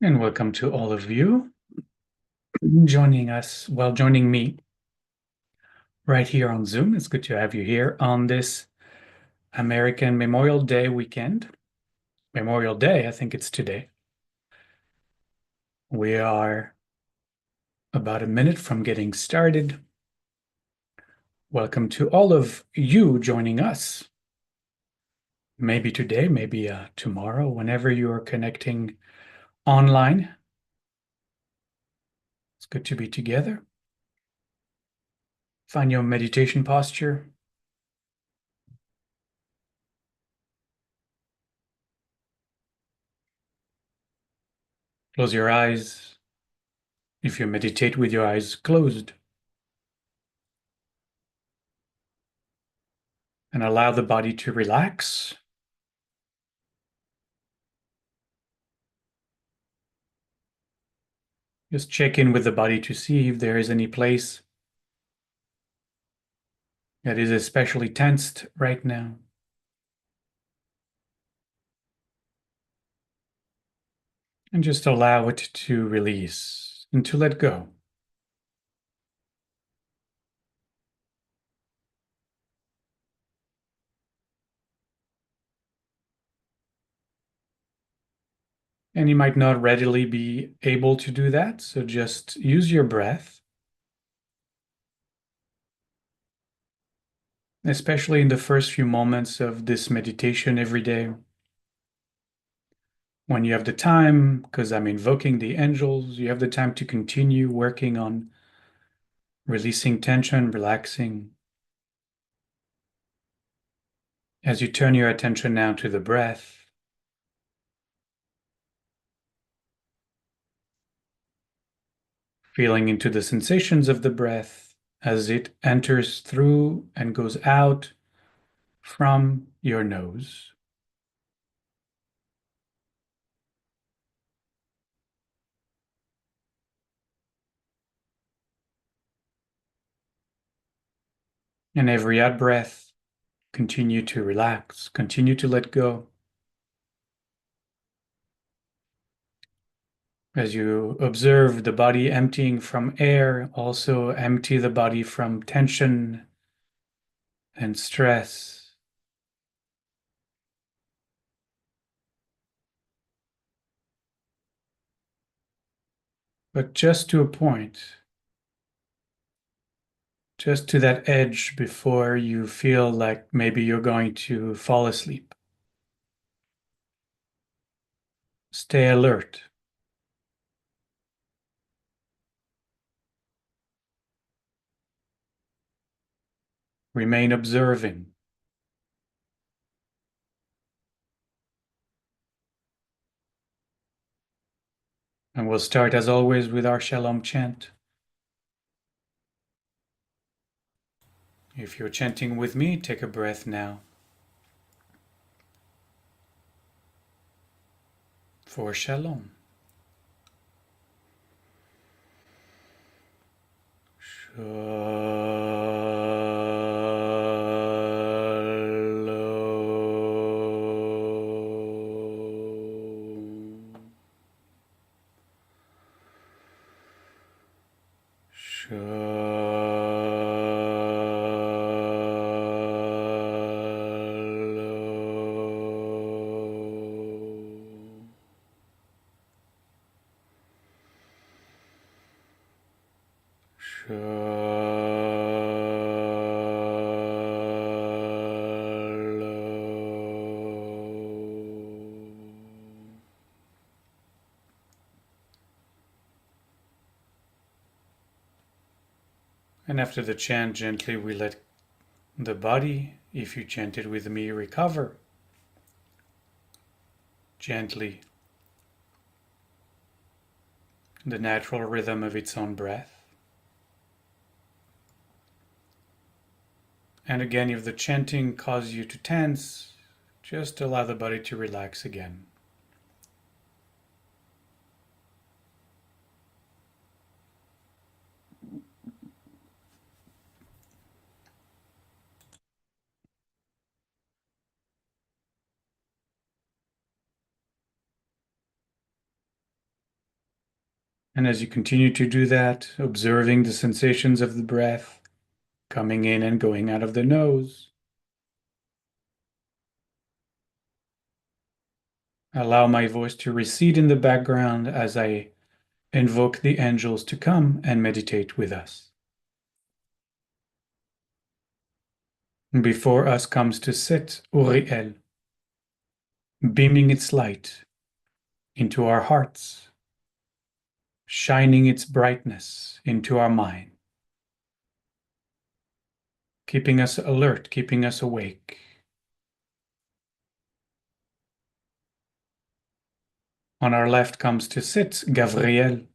And welcome to all of you joining us, joining me right here on Zoom. It's good to have you here on this American Memorial Day weekend. Memorial Day, I think it's today. We are about a minute from getting started. Welcome to all of you joining us. Maybe today, maybe tomorrow, whenever you are connecting online. It's good to be together. Find your meditation posture. Close your eyes if you meditate with your eyes closed. And allow the body to relax. Just check in with the body to see if there is any place that is especially tensed right now. And just allow it to release and to let go. And you might not readily be able to do that, so just use your breath, especially in the first few moments of this meditation every day. When you have the time, because I'm invoking the angels, you have the time to continue working on releasing tension, relaxing. As you turn your attention now to the breath, feeling into the sensations of the breath as it enters through and goes out from your nose. And every out breath, continue to relax, continue to let go. As you observe the body emptying from air, also empty the body from tension and stress. But just to a point, just to that edge before you feel like maybe you're going to fall asleep. Stay alert. Remain observing. And we'll start as always with our Shalom chant. If you're chanting with me, take a breath now. For Shalom. And after the chant, gently we let the body, if you chanted with me, recover. Gently. The natural rhythm of its own breath. And again, if the chanting causes you to tense, just allow the body to relax again. And as you continue to do that, observing the sensations of the breath coming in and going out of the nose, allow my voice to recede in the background as I invoke the angels to come and meditate with us. Before us comes to sit Uriel, beaming its light into our hearts, shining its brightness into our mind, keeping us alert, keeping us awake. On our left comes to sit Gavriel,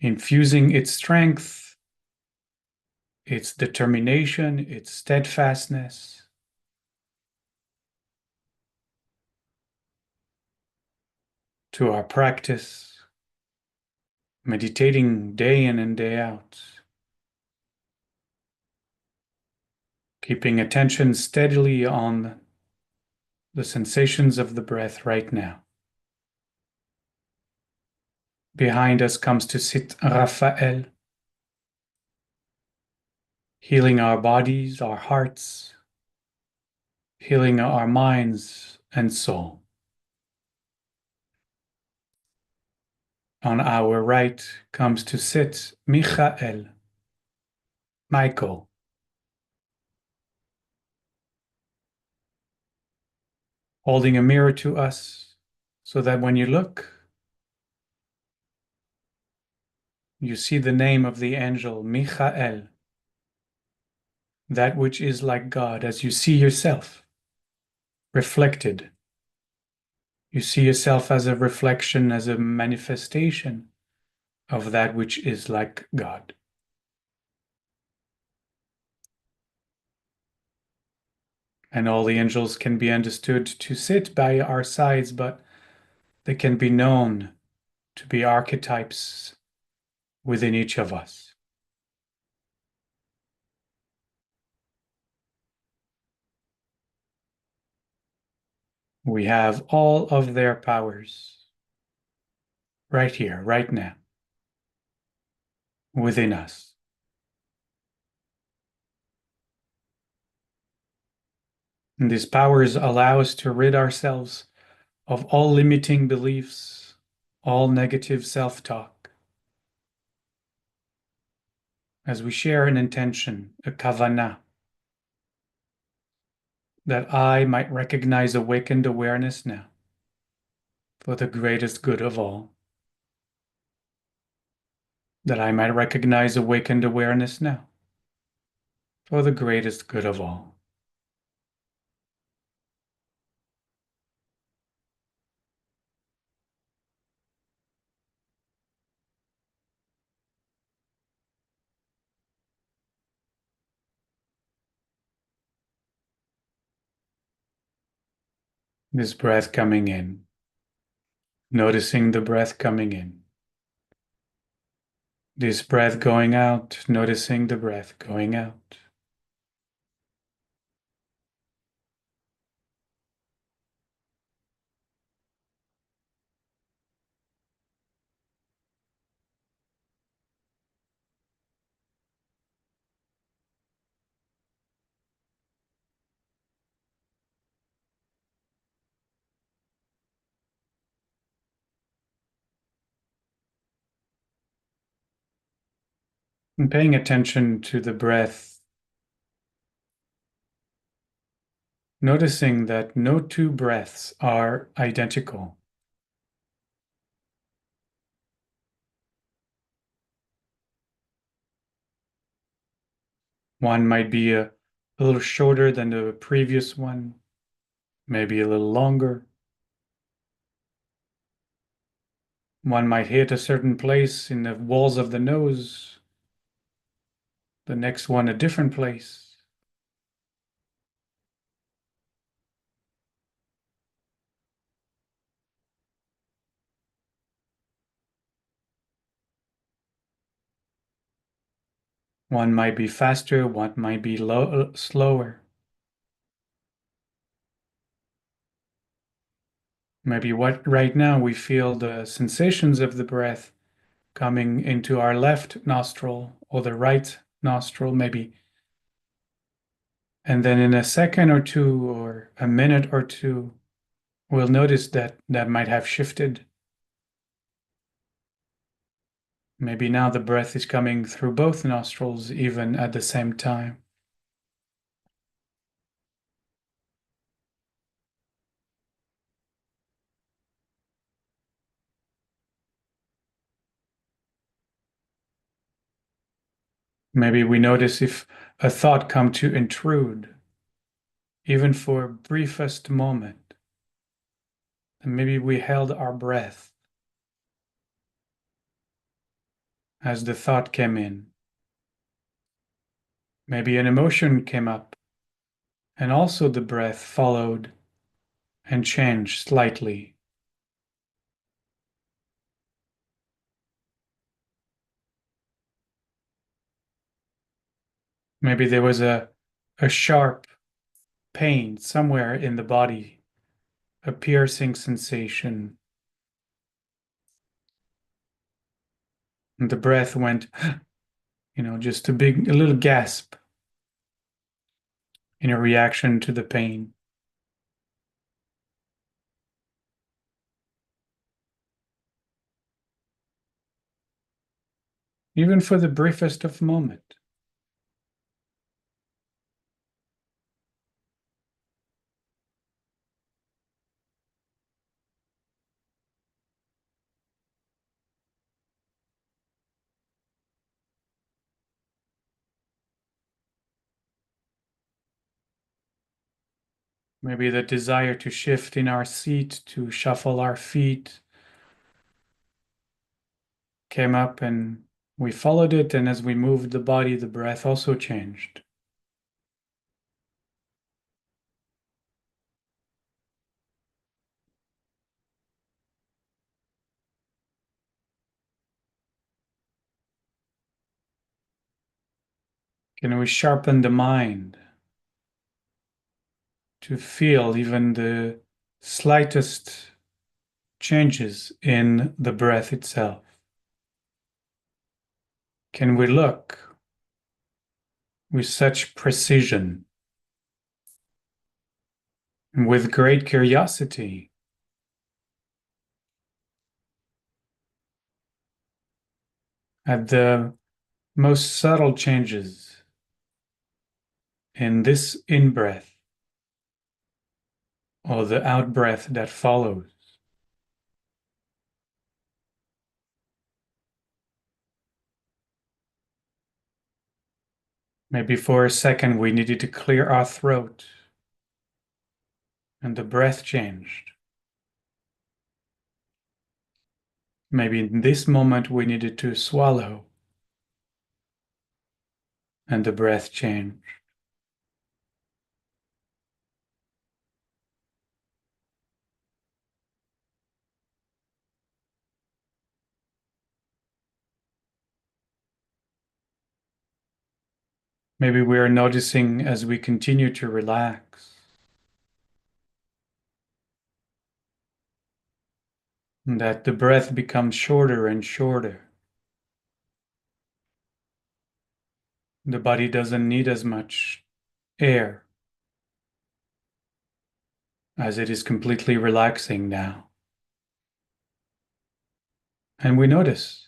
infusing its strength, its determination, its steadfastness to our practice, meditating day in and day out, keeping attention steadily on the sensations of the breath right now. Behind us comes to sit Raphael, healing our bodies, our hearts, healing our minds and soul. On our right comes to sit Michael, Michael, holding a mirror to us so that when you look, you see the name of the angel Michael, that which is like God, as you see yourself reflected. You see yourself as a reflection, as a manifestation of that which is like God. And all the angels can be understood to sit by our sides, but they can be known to be archetypes within each of us. We have all of their powers right here, right now, within us. And these powers allow us to rid ourselves of all limiting beliefs, all negative self-talk. As we share an intention, a kavanah, that I might recognize awakened awareness now for the greatest good of all. That I might recognize awakened awareness now for the greatest good of all. This breath coming in, noticing the breath coming in. This breath going out, noticing the breath going out. And paying attention to the breath, noticing that no two breaths are identical. One might be a little shorter than the previous one, maybe a little longer. One might hit a certain place in the walls of the nose, the next one a different place. One might be faster, one might be slower. Maybe what right now we feel the sensations of the breath coming into our left nostril or the right nostril, maybe. And then in a second or two or a minute or two, we'll notice that that might have shifted. Maybe now the breath is coming through both nostrils even at the same time. Maybe we notice if a thought come to intrude, even for briefest moment. And maybe we held our breath as the thought came in. Maybe an emotion came up, and also the breath followed and changed slightly. Maybe there was a sharp pain somewhere in the body, a piercing sensation. And the breath went, just a little gasp in a reaction to the pain. Even for the briefest of moment. Maybe the desire to shift in our seat, to shuffle our feet came up and we followed it. And as we moved the body, the breath also changed. Can we sharpen the mind to feel even the slightest changes in the breath itself? Can we look with such precision and with great curiosity at the most subtle changes in this in breath or the out breath that follows? Maybe for a second we needed to clear our throat and the breath changed. Maybe in this moment we needed to swallow and the breath changed. Maybe we are noticing as we continue to relax that the breath becomes shorter and shorter. The body doesn't need as much air as it is completely relaxing now. And we notice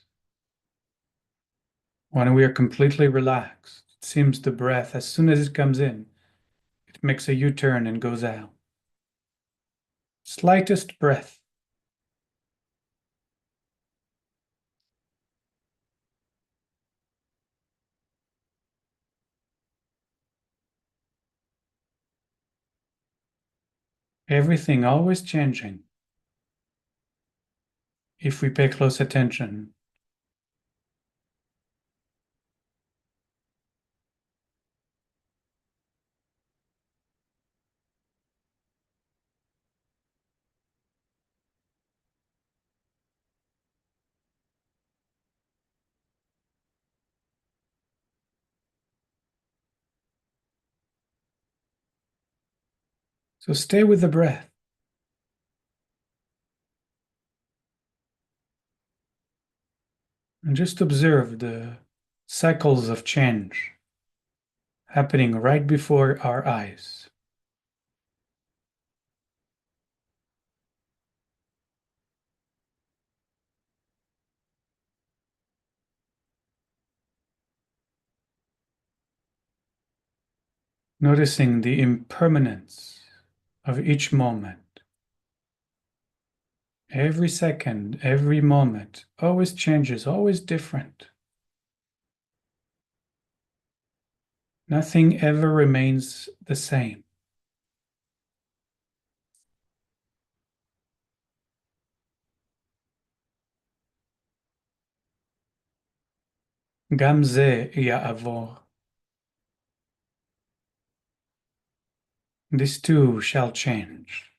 when we are completely relaxed, it seems the breath, as soon as it comes in, it makes a U-turn and goes out. Slightest breath. Everything always changing if we pay close attention. So stay with the breath. And just observe the cycles of change happening right before our eyes. Noticing the impermanence of each moment. Every second, every moment always changes, always different. Nothing ever remains the same. גם זה יעבור. This too shall change.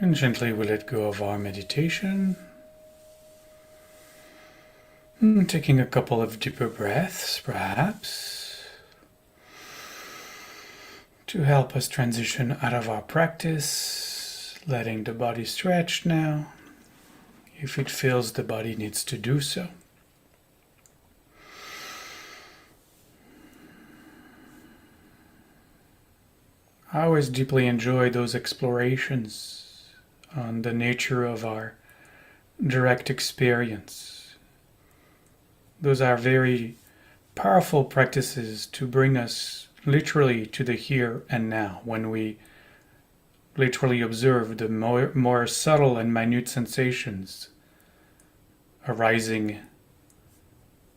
And gently we let go of our meditation. Taking a couple of deeper breaths, perhaps, to help us transition out of our practice, letting the body stretch now, if it feels the body needs to do so. I always deeply enjoy those explorations on the nature of our direct experience. Those are very powerful practices to bring us literally to the here and now, when we literally observe the more subtle and minute sensations arising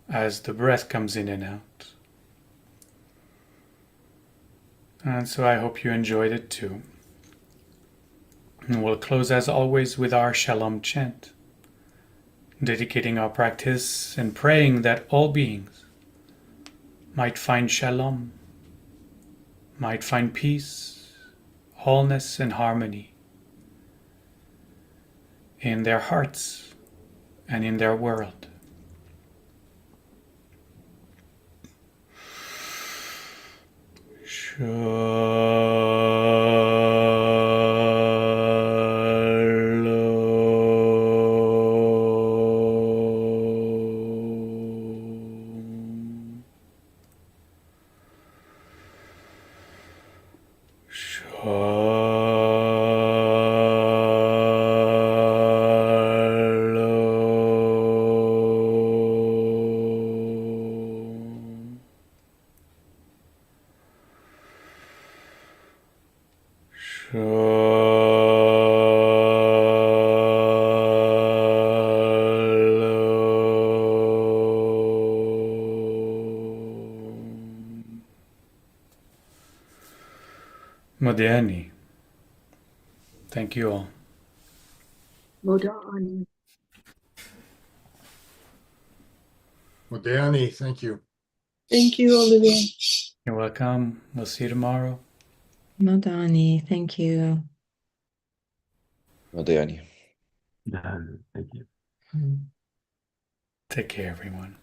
as the breath comes in and out. And so I hope you enjoyed it too. And we'll close as always with our Shalom chant, dedicating our practice and praying that all beings might find Shalom, might find peace, wholeness, and harmony in their hearts and in their world. Modéani. Thank you all. Modani. Modani, thank you. Thank you, Olivier. You're welcome. We'll see you tomorrow. Modani, thank you. Modani. Thank you. Take care, everyone.